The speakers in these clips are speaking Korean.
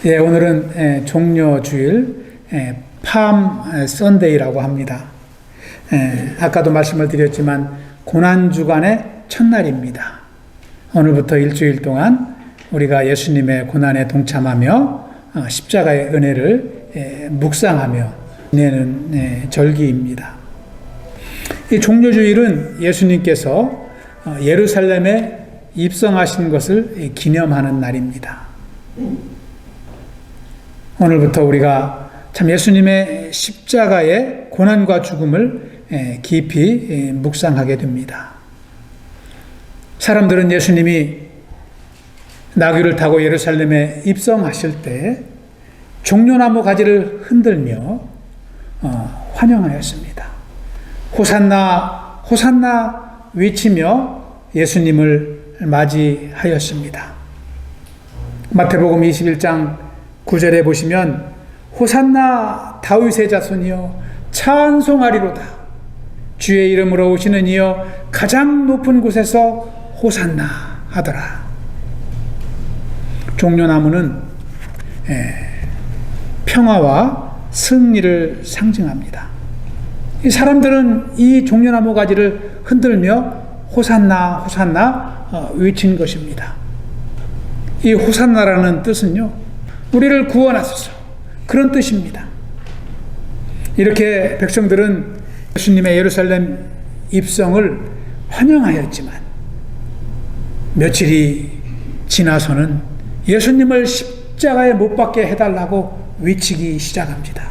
예, 오늘은 종려주일 팜 선데이라고 합니다. 아까도 말씀을 드렸지만 고난주간의 첫날입니다. 오늘부터 일주일 동안 우리가 예수님의 고난에 동참하며 십자가의 은혜를 묵상하며 지내는 절기입니다. 이 종려주일은 예수님께서 예루살렘에 입성하신 것을 기념하는 날입니다. 오늘부터 우리가 참 예수님의 십자가의 고난과 죽음을 깊이 묵상하게 됩니다. 사람들은 예수님이 나귀를 타고 예루살렘에 입성하실 때 종려나무 가지를 흔들며 환영하였습니다. 호산나 호산나 외치며 예수님을 맞이하였습니다. 마태복음 21장 9절에 보시면 호산나 다윗의 자손이여 찬송하리로다. 주의 이름으로 오시는 이여 가장 높은 곳에서 호산나 하더라. 종려나무는 평화와 승리를 상징합니다. 이 사람들은 이 종려나무 가지를 흔들며 호산나 호산나 외친 것입니다. 이 호산나라는 뜻은요, 우리를 구원하소서, 그런 뜻입니다. 이렇게 백성들은 예수님의 예루살렘 입성을 환영하였지만 며칠이 지나서는 예수님을 십자가에 못 박게 해달라고 외치기 시작합니다.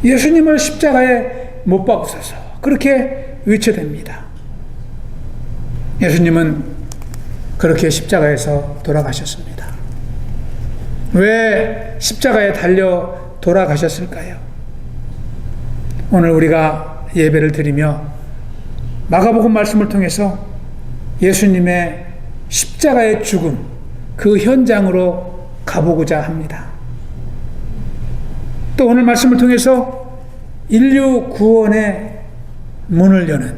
예수님을 십자가에 못 박으소서, 그렇게 외쳐댑니다. 예수님은 그렇게 십자가에서 돌아가셨습니다. 왜 십자가에 달려 돌아가셨을까요? 오늘 우리가 예배를 드리며 마가복음 말씀을 통해서 예수님의 십자가의 죽음, 그 현장으로 가보고자 합니다. 또 오늘 말씀을 통해서 인류 구원의 문을 여는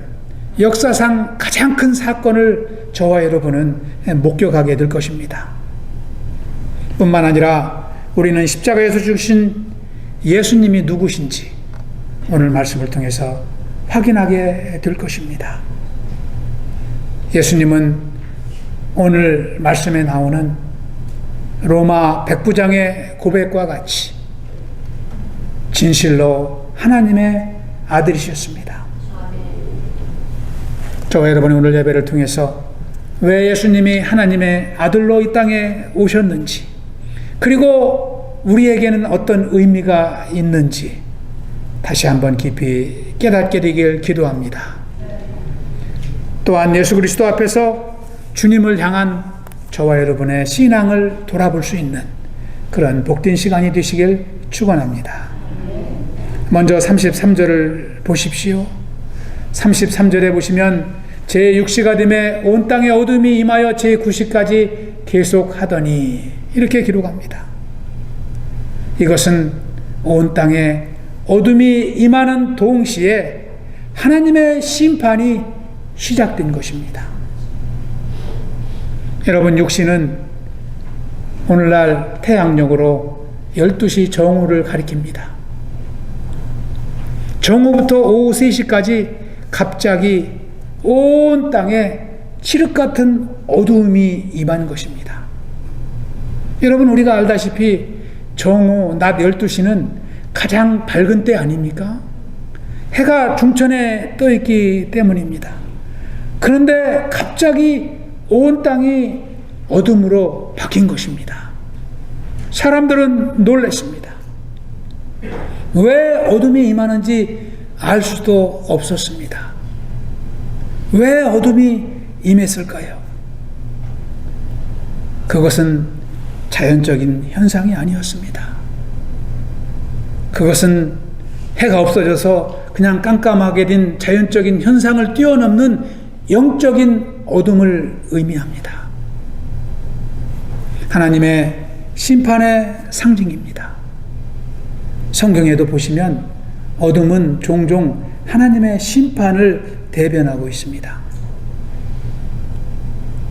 역사상 가장 큰 사건을 저와 여러분은 목격하게 될 것입니다. 뿐만 아니라 우리는 십자가에서 죽으신 예수님이 누구신지 오늘 말씀을 통해서 확인하게 될 것입니다. 예수님은 오늘 말씀에 나오는 로마 백부장의 고백과 같이 진실로 하나님의 아들이셨습니다. 저와 여러분이 오늘 예배를 통해서 왜 예수님이 하나님의 아들로 이 땅에 오셨는지, 그리고 우리에게는 어떤 의미가 있는지 다시 한번 깊이 깨닫게 되길 기도합니다. 또한 예수 그리스도 앞에서 주님을 향한 저와 여러분의 신앙을 돌아볼 수 있는 그런 복된 시간이 되시길 축원합니다. 먼저 33절을 보십시오. 33절에 보시면 제6시가 됨에 온 땅에 어둠이 임하여 제9시까지 계속하더니, 이렇게 기록합니다. 이것은 온 땅에 어둠이 임하는 동시에 하나님의 심판이 시작된 것입니다. 여러분, 6시는 오늘날 태양력으로 12시 정오를 가리킵니다. 정오부터 오후 3시까지 갑자기 온 땅에 칠흑 같은 어두움이 임한 것입니다. 여러분, 우리가 알다시피 정오 낮 12시는 가장 밝은 때 아닙니까? 해가 중천에 떠 있기 때문입니다. 그런데 갑자기 온 땅이 어둠으로 바뀐 것입니다. 사람들은 놀랐습니다. 왜 어둠이 임하는지 알 수도 없었습니다. 왜 어둠이 임했을까요? 그것은 자연적인 현상이 아니었습니다. 그것은 해가 없어져서 그냥 깜깜하게 된 자연적인 현상을 뛰어넘는 영적인 어둠을 의미합니다. 하나님의 심판의 상징입니다. 성경에도 보시면 어둠은 종종 하나님의 심판을 대변하고 있습니다.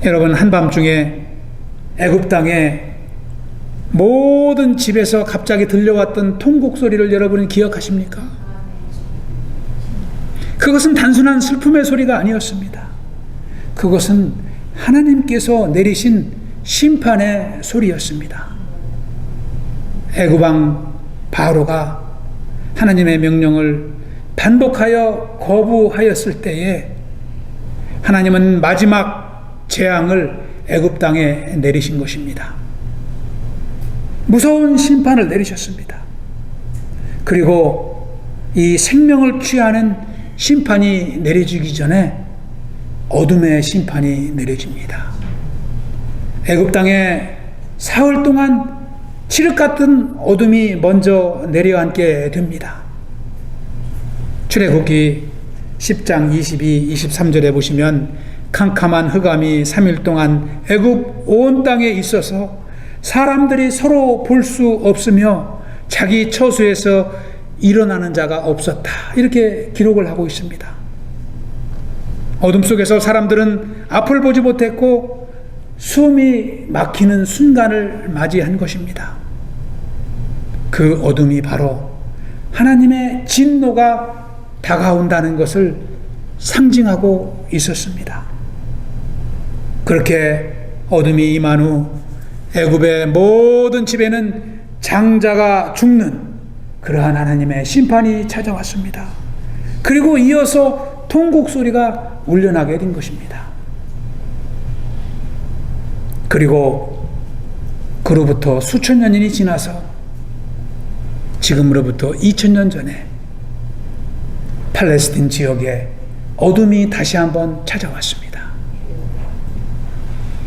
여러분, 한밤중에 애굽 땅에 모든 집에서 갑자기 들려왔던 통곡 소리를 여러분이 기억하십니까? 그것은 단순한 슬픔의 소리가 아니었습니다. 그것은 하나님께서 내리신 심판의 소리였습니다. 애굽 왕 바로가 하나님의 명령을 반복하여 거부하였을 때에 하나님은 마지막 재앙을 애굽 땅에 내리신 것입니다. 무서운 심판을 내리셨습니다. 그리고 이 생명을 취하는 심판이 내려지기 전에 어둠의 심판이 내려집니다. 애굽 땅에 사흘 동안 칠흑 같은 어둠이 먼저 내려앉게 됩니다. 출애굽기 10장 22, 23절에 보시면 캄캄한 흑암이 3일 동안 애굽 온 땅에 있어서 사람들이 서로 볼 수 없으며 자기 처소에서 일어나는 자가 없었다. 이렇게 기록을 하고 있습니다. 어둠 속에서 사람들은 앞을 보지 못했고 숨이 막히는 순간을 맞이한 것입니다. 그 어둠이 바로 하나님의 진노가 다가온다는 것을 상징하고 있었습니다. 그렇게 어둠이 임한 후 애굽의 모든 집에는 장자가 죽는 그러한 하나님의 심판이 찾아왔습니다. 그리고 이어서 통곡 소리가 울려나게 된 것입니다. 그리고 그로부터 수천 년이 지나서 지금으로부터 2000년 전에 팔레스틴 지역에 어둠이 다시 한번 찾아왔습니다.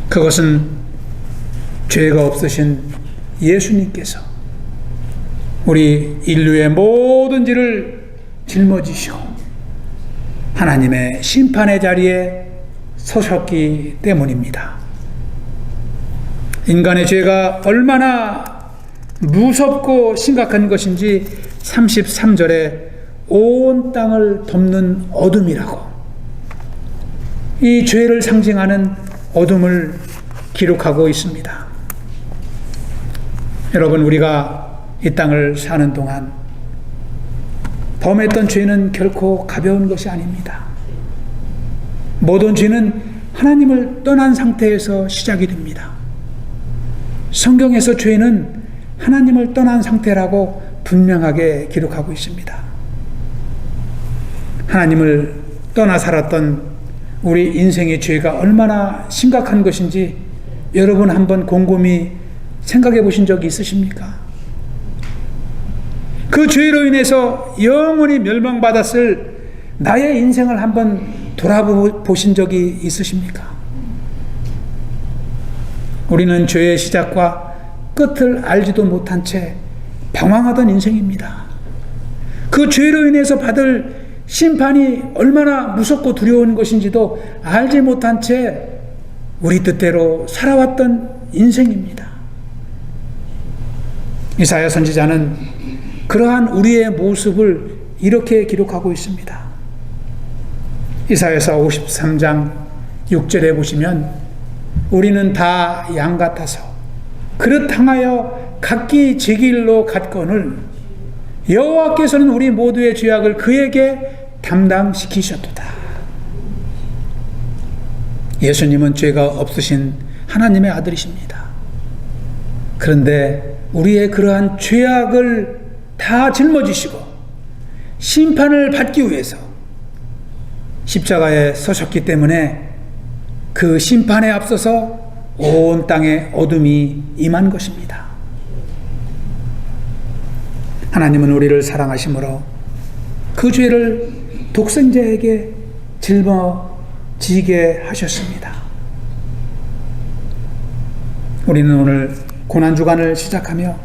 그것은 죄가 없으신 예수님께서 우리 인류의 모든 죄를 짊어지시고 하나님의 심판의 자리에 서셨기 때문입니다. 인간의 죄가 얼마나 무섭고 심각한 것인지 33절에 온 땅을 덮는 어둠이라고 이 죄를 상징하는 어둠을 기록하고 있습니다. 여러분, 우리가 이 땅을 사는 동안 범했던 죄는 결코 가벼운 것이 아닙니다. 모든 죄는 하나님을 떠난 상태에서 시작이 됩니다. 성경에서 죄는 하나님을 떠난 상태라고 분명하게 기록하고 있습니다. 하나님을 떠나 살았던 우리 인생의 죄가 얼마나 심각한 것인지 여러분 한번 곰곰이 생각해 보신 적이 있으십니까? 그 죄로 인해서 영원히 멸망받았을 나의 인생을 한번 돌아보신 적이 있으십니까? 우리는 죄의 시작과 끝을 알지도 못한 채 방황하던 인생입니다. 그 죄로 인해서 받을 심판이 얼마나 무섭고 두려운 것인지도 알지 못한 채 우리 뜻대로 살아왔던 인생입니다. 이사야 선지자는 그러한 우리의 모습을 이렇게 기록하고 있습니다. 이사야서 53장 6절에 보시면 우리는 다 양 같아서 그릇 향하여 각기 제 길로 갔거늘 여호와께서는 우리 모두의 죄악을 그에게 담당시키셨도다. 예수님은 죄가 없으신 하나님의 아들이십니다. 그런데 우리의 그러한 죄악을 다 짊어지시고 심판을 받기 위해서 십자가에 서셨기 때문에 그 심판에 앞서서 온 땅에 어둠이 임한 것입니다. 하나님은 우리를 사랑하심으로 그 죄를 독생자에게 짊어지게 하셨습니다. 우리는 오늘 고난주간을 시작하며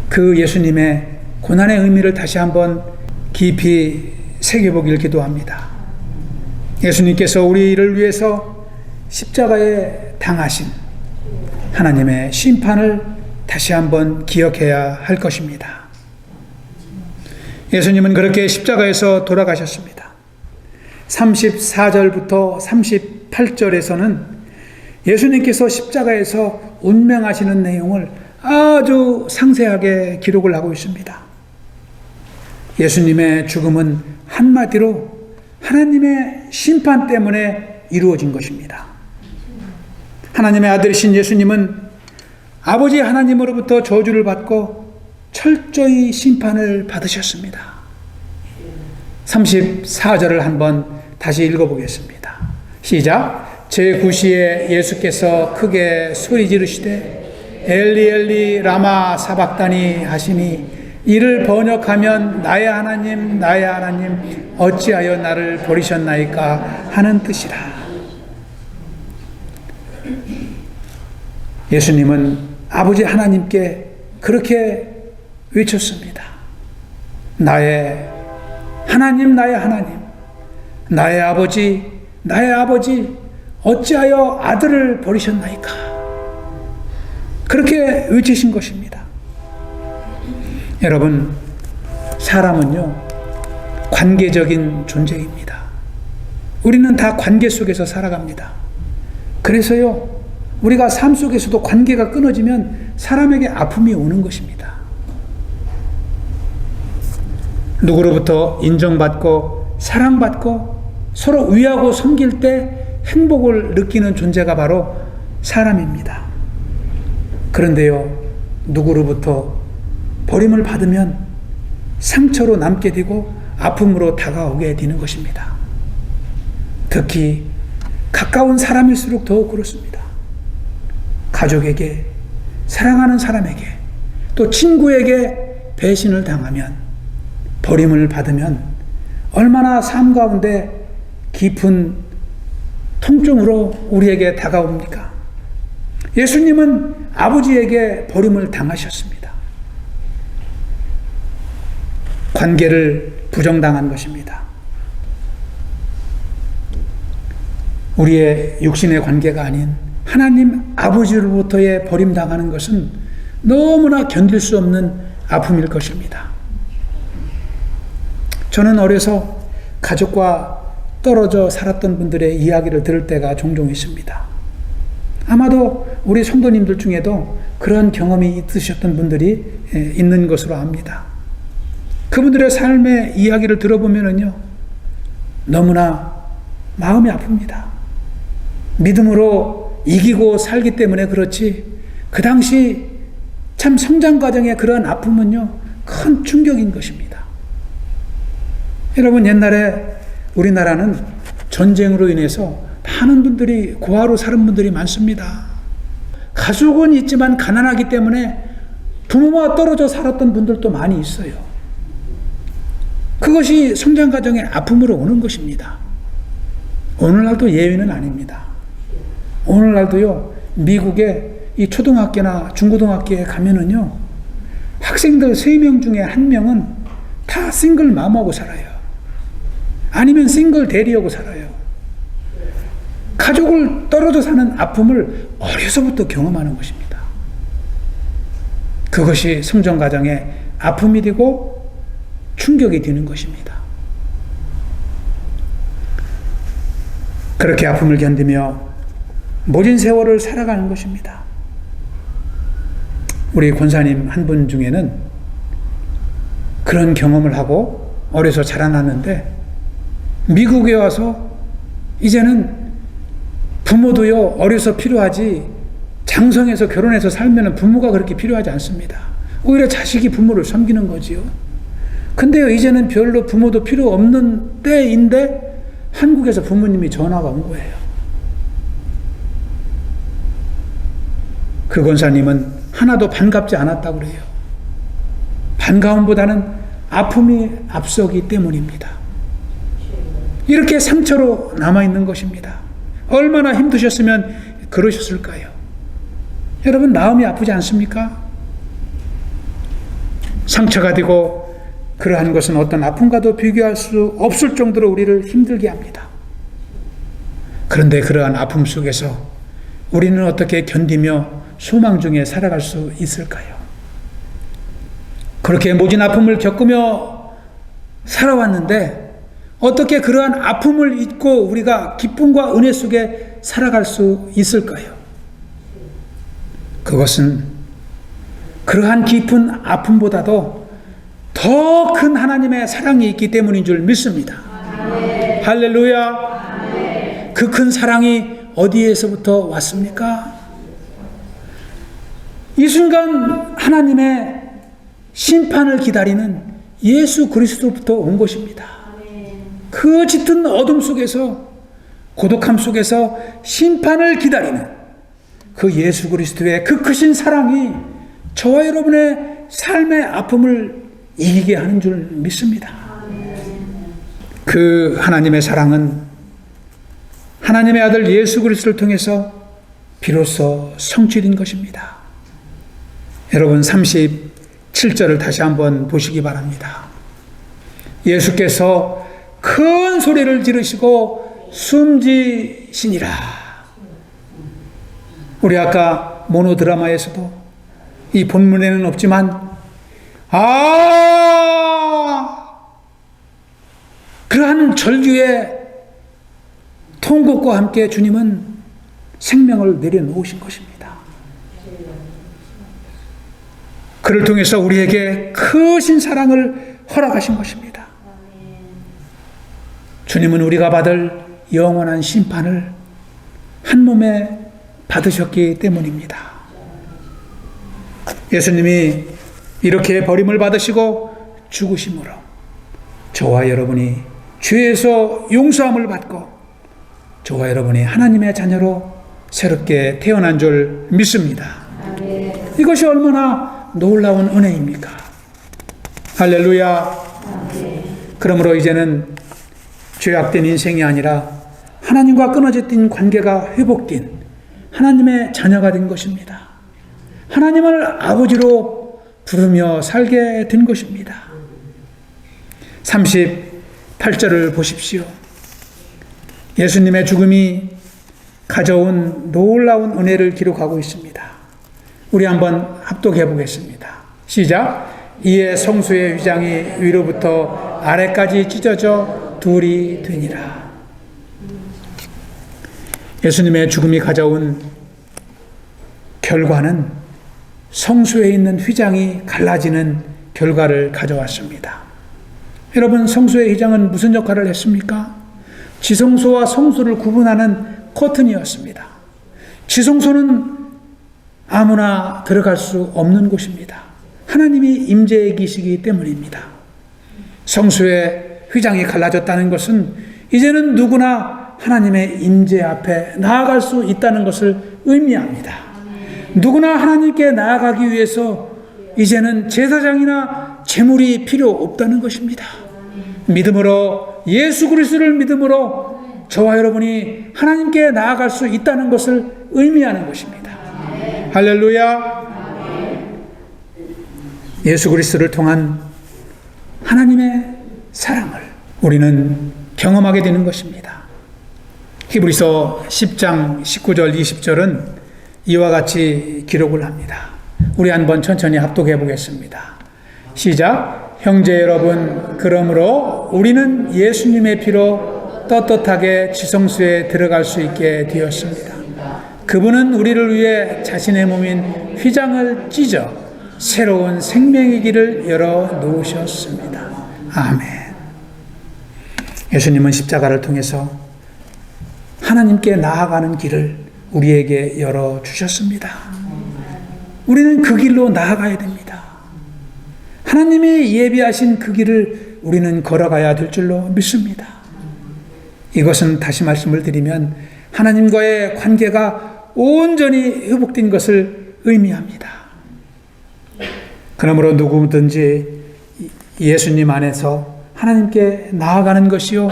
그 예수님의 고난의 의미를 다시 한번 깊이 새겨보길 기도합니다. 예수님께서 우리를 위해서 십자가에 당하신 하나님의 심판을 다시 한번 기억해야 할 것입니다. 예수님은 그렇게 십자가에서 돌아가셨습니다. 34절부터 38절에서는 예수님께서 십자가에서 운명하시는 내용을 아주 상세하게 기록을 하고 있습니다. 예수님의 죽음은 한마디로 하나님의 심판 때문에 이루어진 것입니다. 하나님의 아들이신 예수님은 아버지 하나님으로부터 저주를 받고 철저히 심판을 받으셨습니다. 34절을 한번 다시 읽어보겠습니다. 시작. 제9시에 예수께서 크게 소리 지르시되 엘리 엘리 라마 사박다니 하시니 이를 번역하면 나의 하나님 나의 하나님 어찌하여 나를 버리셨나이까 하는 뜻이라. 예수님은 아버지 하나님께 그렇게 외쳤습니다. 나의 하나님 나의 하나님 나의 아버지 어찌하여 아들을 버리셨나이까. 그렇게 외치신 것입니다. 여러분, 사람은요 관계적인 존재입니다. 우리는 다 관계 속에서 살아갑니다. 그래서요 우리가 삶 속에서도 관계가 끊어지면 사람에게 아픔이 오는 것입니다. 누구로부터 인정받고 사랑받고 서로 위하고 섬길 때 행복을 느끼는 존재가 바로 사람입니다. 그런데요 누구로부터 버림을 받으면 상처로 남게 되고 아픔으로 다가오게 되는 것입니다. 특히 가까운 사람일수록 더욱 그렇습니다. 가족에게, 사랑하는 사람에게, 또 친구에게 배신을 당하면, 버림을 받으면 얼마나 삶 가운데 깊은 통증으로 우리에게 다가옵니까? 예수님은 아버지에게 버림을 당하셨습니다. 관계를 부정당한 것입니다. 우리의 육신의 관계가 아닌 하나님 아버지로부터의 버림당하는 것은 너무나 견딜 수 없는 아픔일 것입니다. 저는 어려서 가족과 떨어져 살았던 분들의 이야기를 들을 때가 종종 있습니다. 아마도 우리 성도님들 중에도 그런 경험이 있으셨던 분들이 있는 것으로 압니다. 그분들의 삶의 이야기를 들어보면요 너무나 마음이 아픕니다. 믿음으로 이기고 살기 때문에 그렇지 그 당시 참 성장 과정의 그러한 아픔은요 큰 충격인 것입니다. 여러분, 옛날에 우리나라는 전쟁으로 인해서 많은 분들이 고아로 사는 분들이 많습니다. 가족은 있지만 가난하기 때문에 부모와 떨어져 살았던 분들도 많이 있어요. 그것이 성장 과정의 아픔으로 오는 것입니다. 오늘날도 예외는 아닙니다. 오늘날도요 미국의 이 초등학교나 중고등학교에 가면은요 학생들 3명 중에 1명은 다 싱글 맘하고 살아요. 아니면 싱글 대리하고 살아요. 가족을 떨어져 사는 아픔을 어려서부터 경험하는 것입니다. 그것이 성장 과정의 아픔이 되고 충격이 되는 것입니다. 그렇게 아픔을 견디며 모진 세월을 살아가는 것입니다. 우리 권사님 한 분 중에는 그런 경험을 하고 어려서 자라났는데 미국에 와서 이제는 부모도요 어려서 필요하지 장성해서 결혼해서 살면 부모가 그렇게 필요하지 않습니다. 오히려 자식이 부모를 섬기는 거지요. 근데요 이제는 별로 부모도 필요 없는 때인데 한국에서 부모님이 전화가 온 거예요. 그 권사님은 하나도 반갑지 않았다고 그래요. 반가움보다는 아픔이 앞서기 때문입니다. 이렇게 상처로 남아있는 것입니다. 얼마나 힘드셨으면 그러셨을까요? 여러분, 마음이 아프지 않습니까? 상처가 되고 그러한 것은 어떤 아픔과도 비교할 수 없을 정도로 우리를 힘들게 합니다. 그런데 그러한 아픔 속에서 우리는 어떻게 견디며 소망 중에 살아갈 수 있을까요? 그렇게 모진 아픔을 겪으며 살아왔는데 어떻게 그러한 아픔을 잊고 우리가 기쁨과 은혜 속에 살아갈 수 있을까요? 그것은 그러한 깊은 아픔보다도 더 큰 하나님의 사랑이 있기 때문인 줄 믿습니다. 할렐루야. 그 큰 사랑이 어디에서부터 왔습니까? 이 순간 하나님의 심판을 기다리는 예수 그리스도로부터 온 것입니다. 그 짙은 어둠 속에서, 고독함 속에서 심판을 기다리는 그 예수 그리스도의 그 크신 사랑이 저와 여러분의 삶의 아픔을 이기게 하는 줄 믿습니다. 그 하나님의 사랑은 하나님의 아들 예수 그리스도를 통해서 비로소 성취된 것입니다. 여러분 37절을 다시 한번 보시기 바랍니다. 예수께서 큰 소리를 지르시고 숨지시니라. 우리 아까 모노드라마에서도 이 본문에는 없지만 그러한 절규의 통곡과 함께 주님은 생명을 내려놓으신 것입니다. 그를 통해서 우리에게 크신 사랑을 허락하신 것입니다. 주님은 우리가 받을 영원한 심판을 한 몸에 받으셨기 때문입니다. 예수님이 이렇게 버림을 받으시고 죽으심으로 저와 여러분이 죄에서 용서함을 받고 저와 여러분이 하나님의 자녀로 새롭게 태어난 줄 믿습니다. 이것이 얼마나 놀라운 은혜입니까? 할렐루야. 그러므로 이제는 죄악된 인생이 아니라 하나님과 끊어졌던 관계가 회복된 하나님의 자녀가 된 것입니다. 하나님을 아버지로 부르며 살게 된 것입니다. 38절을 보십시오. 예수님의 죽음이 가져온 놀라운 은혜를 기록하고 있습니다. 우리 한번 합독해 보겠습니다. 시작. 이에 성소의 휘장이 위로부터 아래까지 찢어져 둘이 되니라. 예수님의 죽음이 가져온 결과는 성소에 있는 휘장이 갈라지는 결과를 가져왔습니다. 여러분, 성소의 휘장은 무슨 역할을 했습니까? 지성소와 성소를 구분하는 커튼이었습니다. 지성소는 아무나 들어갈 수 없는 곳입니다. 하나님이 임재에 계시기 때문입니다. 성소의 휘장이 갈라졌다는 것은 이제는 누구나 하나님의 임재 앞에 나아갈 수 있다는 것을 의미합니다. 누구나 하나님께 나아가기 위해서 이제는 제사장이나 제물이 필요 없다는 것입니다. 믿음으로, 예수 그리스도를 믿음으로 저와 여러분이 하나님께 나아갈 수 있다는 것을 의미하는 것입니다. 할렐루야. 예수 그리스도를 통한 하나님의 사랑을 우리는 경험하게 되는 것입니다. 히브리서 10장 19절 20절은 이와 같이 기록을 합니다. 우리 한번 천천히 합독해 보겠습니다. 시작. 형제 여러분, 그러므로 우리는 예수님의 피로 떳떳하게 지성소에 들어갈 수 있게 되었습니다. 그분은 우리를 위해 자신의 몸인 휘장을 찢어 새로운 생명의 길을 열어 놓으셨습니다. 아멘. 예수님은 십자가를 통해서 하나님께 나아가는 길을 우리에게 열어주셨습니다. 우리는 그 길로 나아가야 됩니다. 하나님이 예비하신 그 길을 우리는 걸어가야 될 줄로 믿습니다. 이것은 다시 말씀을 드리면 하나님과의 관계가 온전히 회복된 것을 의미합니다. 그러므로 누구든지 예수님 안에서 하나님께 나아가는 것이요,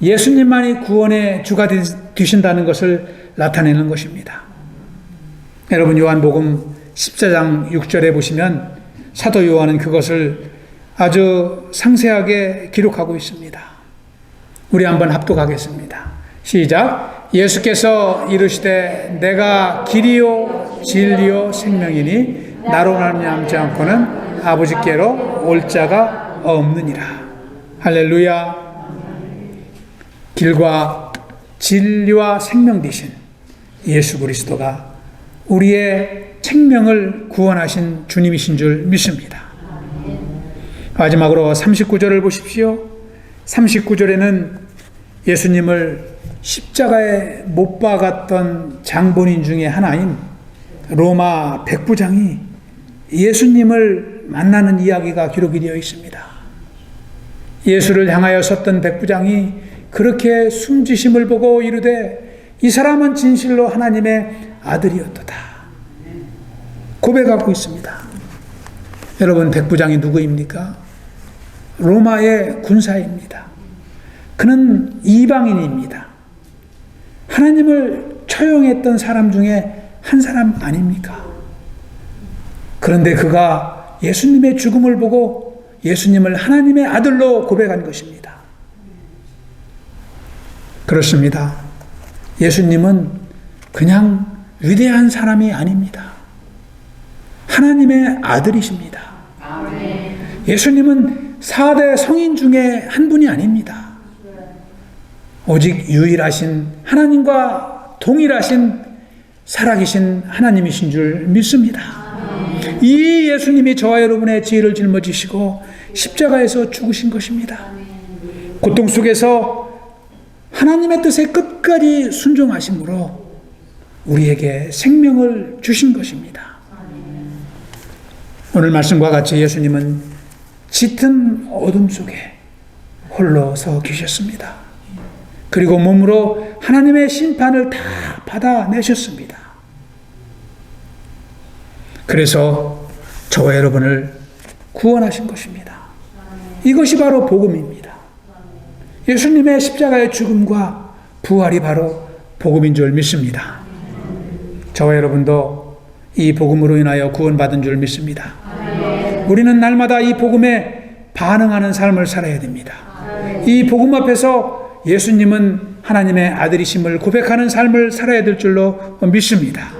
예수님만이 구원의 주가 되신다는 것을 나타내는 것입니다. 여러분, 요한복음 14장 6절에 보시면 사도 요한은 그것을 아주 상세하게 기록하고 있습니다. 우리 한번 합독하겠습니다. 시작. 예수께서 이르시되 내가 길이요 진리요 생명이니 나로 말미암지 않고는 아버지께로 올 자가 없느니라. 할렐루야. 길과 진리와 생명 되신 예수 그리스도가 우리의 생명을 구원하신 주님이신 줄 믿습니다. 마지막으로 39절을 보십시오. 39절에는 예수님을 십자가에 못 박았던 장본인 중에 하나인 로마 백부장이 예수님을 만나는 이야기가 기록이 되어 있습니다. 예수를 향하여 섰던 백부장이 그렇게 숨지심을 보고 이르되 이 사람은 진실로 하나님의 아들이었도다 고백하고 있습니다. 여러분, 백부장이 누구입니까? 로마의 군사입니다. 그는 이방인입니다. 하나님을 처형했던 사람 중에 한 사람 아닙니까? 그런데 그가 예수님의 죽음을 보고 예수님을 하나님의 아들로 고백한 것입니다. 그렇습니다. 예수님은 그냥 위대한 사람이 아닙니다. 하나님의 아들이십니다. 예수님은 4대 성인 중에 한 분이 아닙니다. 오직 유일하신 하나님과 동일하신 살아계신 하나님이신 줄 믿습니다. 이 예수님이 저와 여러분의 죄를 짊어지시고 십자가에서 죽으신 것입니다. 고통 속에서 하나님의 뜻에 끝까지 순종하심으로 우리에게 생명을 주신 것입니다. 오늘 말씀과 같이 예수님은 짙은 어둠 속에 홀로 서 계셨습니다. 그리고 몸으로 하나님의 심판을 다 받아내셨습니다. 그래서 저와 여러분을 구원하신 것입니다. 이것이 바로 복음입니다. 예수님의 십자가의 죽음과 부활이 바로 복음인 줄 믿습니다. 저와 여러분도 이 복음으로 인하여 구원받은 줄 믿습니다. 우리는 날마다 이 복음에 반응하는 삶을 살아야 됩니다. 이 복음 앞에서 예수님은 하나님의 아들이심을 고백하는 삶을 살아야 될 줄로 믿습니다.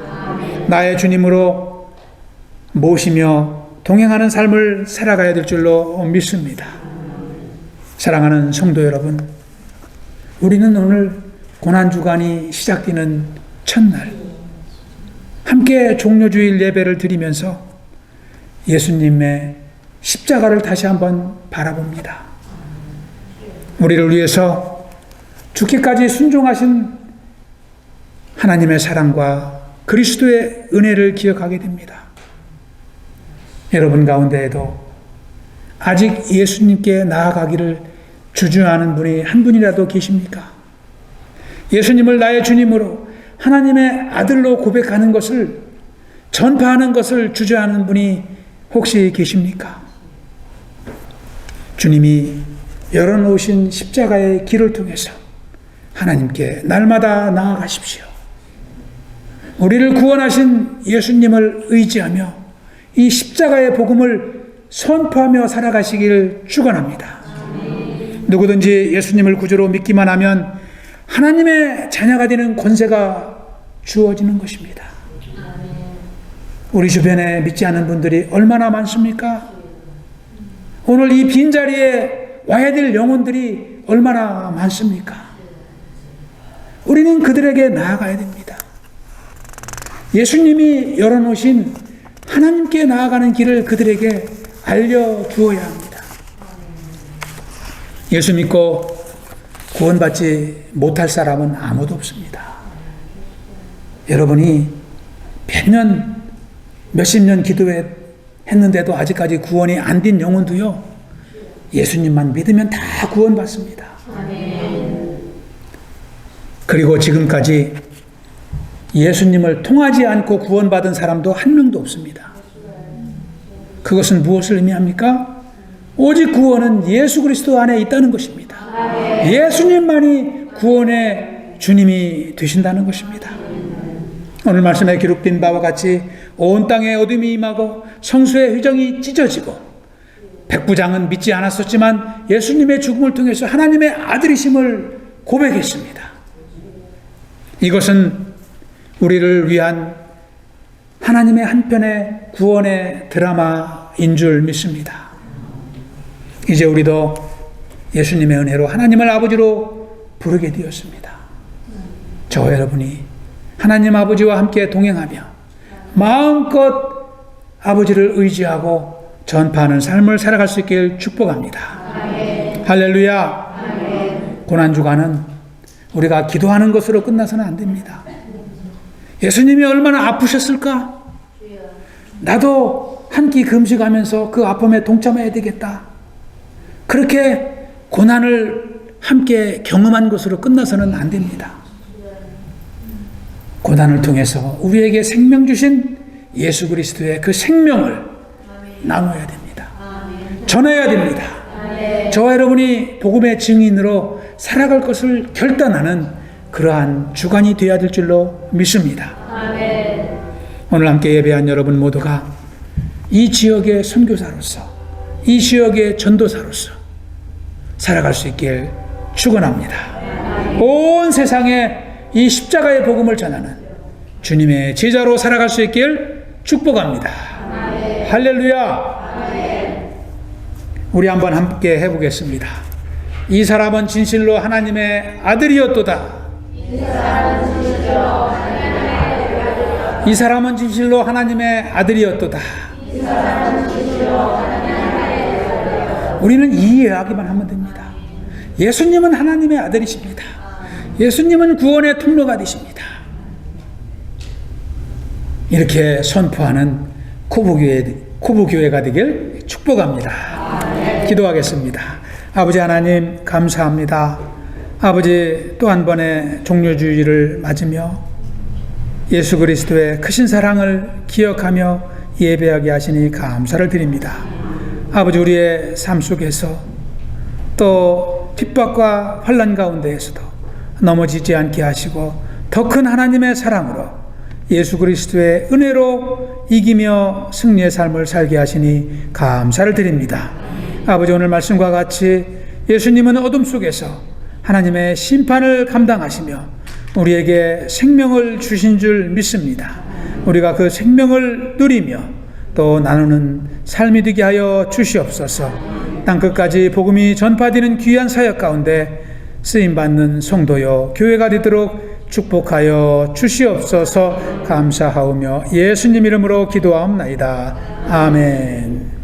나의 주님으로 모시며 동행하는 삶을 살아가야 될 줄로 믿습니다. 사랑하는 성도 여러분, 우리는 오늘 고난주간이 시작되는 첫날 함께 종료주일 예배를 드리면서 예수님의 십자가를 다시 한번 바라봅니다. 우리를 위해서 죽기까지 순종하신 하나님의 사랑과 그리스도의 은혜를 기억하게 됩니다. 여러분 가운데에도 아직 예수님께 나아가기를 주저하는 분이 한 분이라도 계십니까? 예수님을 나의 주님으로 하나님의 아들로 고백하는 것을, 전파하는 것을 주저하는 분이 혹시 계십니까? 주님이 열어놓으신 십자가의 길을 통해서 하나님께 날마다 나아가십시오. 우리를 구원하신 예수님을 의지하며 이 십자가의 복음을 선포하며 살아가시기를 축원합니다. 누구든지 예수님을 구주로 믿기만 하면 하나님의 자녀가 되는 권세가 주어지는 것입니다. 우리 주변에 믿지 않는 분들이 얼마나 많습니까? 오늘 이 빈자리에 와야 될 영혼들이 얼마나 많습니까? 우리는 그들에게 나아가야 됩니다. 예수님이 열어놓으신 하나님께 나아가는 길을 그들에게 알려주어야 합니다. 예수 믿고 구원받지 못할 사람은 아무도 없습니다. 여러분이 몇십 년 기도했는데도 아직까지 구원이 안 된 영혼도요, 예수님만 믿으면 다 구원받습니다. 그리고 지금까지 예수님을 통하지 않고 구원받은 사람도 한 명도 없습니다. 그것은 무엇을 의미합니까? 오직 구원은 예수 그리스도 안에 있다는 것입니다. 예수님만이 구원의 주님이 되신다는 것입니다. 오늘 말씀에 기록된 바와 같이 온 땅에 어둠이 임하고 성소의 휘정이 찢어지고, 백부장은 믿지 않았었지만 예수님의 죽음을 통해서 하나님의 아들이심을 고백했습니다. 이것은 우리를 위한 하나님의 한편의 구원의 드라마인 줄 믿습니다. 이제 우리도 예수님의 은혜로 하나님을 아버지로 부르게 되었습니다. 저와 여러분이 하나님 아버지와 함께 동행하며 마음껏 아버지를 의지하고 전파하는 삶을 살아갈 수 있길 축복합니다. 아멘. 할렐루야. 아멘. 고난주간은 우리가 기도하는 것으로 끝나서는 안 됩니다. 예수님이 얼마나 아프셨을까? 나도 한 끼 금식하면서 그 아픔에 동참해야 되겠다. 그렇게 고난을 함께 경험한 것으로 끝나서는 안 됩니다. 고난을 통해서 우리에게 생명 주신 예수 그리스도의 그 생명을 나눠야 됩니다. 전해야 됩니다. 저와 여러분이 복음의 증인으로 살아갈 것을 결단하는 그러한 주간이 되어야 될 줄로 믿습니다. 오늘 함께 예배한 여러분 모두가 이 지역의 선교사로서, 이 지역의 전도사로서 살아갈 수 있길 축원합니다. 온 세상에 이 십자가의 복음을 전하는 주님의 제자로 살아갈 수 있길 축복합니다. 아멘. 할렐루야. 아멘. 우리 한번 함께 해보겠습니다. 이 사람은 진실로 하나님의 아들이었도다. 이 사람은 진실로 하나님의 아들이었도다. 우리는 이해하기만 하면 됩니다. 예수님은 하나님의 아들이십니다. 예수님은 구원의 통로가 되십니다. 이렇게 선포하는 코브교회가 되길 축복합니다. 기도하겠습니다. 아버지 하나님 감사합니다. 아버지 또 한 번의 종료주의를 맞으며 예수 그리스도의 크신 사랑을 기억하며 예배하게 하시니 감사를 드립니다. 아버지 우리의 삶 속에서 또 핍박과 환난 가운데에서도 넘어지지 않게 하시고 더 큰 하나님의 사랑으로 예수 그리스도의 은혜로 이기며 승리의 삶을 살게 하시니 감사를 드립니다. 아버지 오늘 말씀과 같이 예수님은 어둠 속에서 하나님의 심판을 감당하시며 우리에게 생명을 주신 줄 믿습니다. 우리가 그 생명을 누리며 또 나누는 삶이 되게 하여 주시옵소서. 땅끝까지 복음이 전파되는 귀한 사역 가운데 쓰임받는 성도요 교회가 되도록 축복하여 주시옵소서. 감사하오며 예수님 이름으로 기도하옵나이다. 아멘.